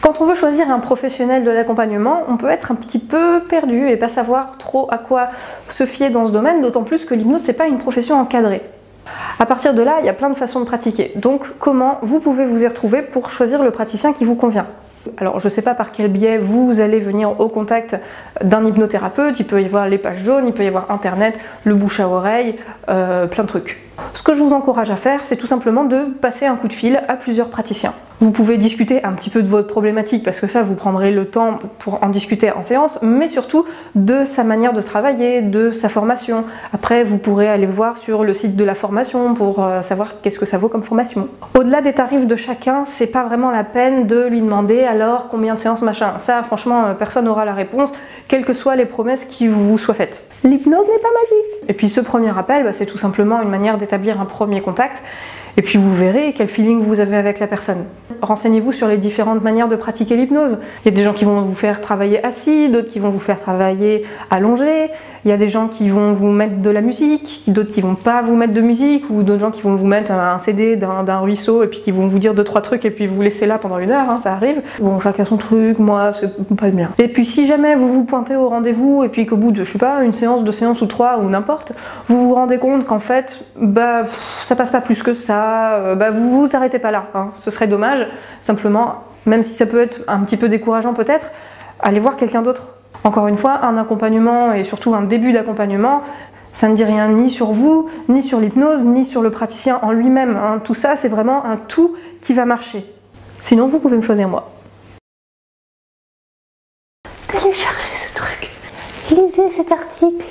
Quand on veut choisir un professionnel de l'accompagnement, on peut être un petit peu perdu et pas savoir trop à quoi se fier dans ce domaine, d'autant plus que l'hypnose, c'est pas une profession encadrée. À partir de là, il y a plein de façons de pratiquer. Donc, comment vous pouvez vous y retrouver pour choisir le praticien qui vous convient? Alors, je ne sais pas par quel biais vous allez venir au contact d'un hypnothérapeute. Il peut y avoir les pages jaunes, il peut y avoir Internet, le bouche à oreille, plein de trucs. Ce que je vous encourage à faire, c'est tout simplement de passer un coup de fil à plusieurs praticiens. Vous pouvez discuter un petit peu de votre problématique, parce que ça, vous prendrez le temps pour en discuter en séance, mais surtout de sa manière de travailler, de sa formation. Après, vous pourrez aller voir sur le site de la formation pour savoir qu'est-ce que ça vaut comme formation. Au-delà des tarifs de chacun, c'est pas vraiment la peine de lui demander alors combien de séances machin. Ça, franchement, personne n'aura la réponse, quelles que soient les promesses qui vous soient faites. L'hypnose n'est pas magique. Et puis ce premier appel, c'est tout simplement une manière d'établir un premier contact. Et puis vous verrez quel feeling vous avez avec la personne. Renseignez-vous sur les différentes manières de pratiquer l'hypnose. Il y a des gens qui vont vous faire travailler assis, d'autres qui vont vous faire travailler allongé. Il y a des gens qui vont vous mettre de la musique, d'autres qui vont pas vous mettre de musique, ou d'autres gens qui vont vous mettre un CD d'un ruisseau et puis qui vont vous dire 2-3 trucs et puis vous laisser là pendant 1 heure, hein, ça arrive. Bon, chacun son truc, moi c'est pas le mien. Et puis si jamais vous vous pointez au rendez-vous et puis qu'au bout de, je sais pas, une séance, 2 séances ou 3 ou n'importe, vous vous rendez compte qu'en fait, ça passe pas plus que ça, vous vous arrêtez pas là, hein. Ce serait dommage. Simplement, même si ça peut être un petit peu décourageant peut-être, allez voir quelqu'un d'autre. Encore une fois, un accompagnement et surtout un début d'accompagnement, ça ne dit rien ni sur vous, ni sur l'hypnose, ni sur le praticien en lui-même, hein. Tout ça, c'est vraiment un tout qui va marcher. Sinon, vous pouvez me choisir moi. Téléchargez ce truc, lisez cet article.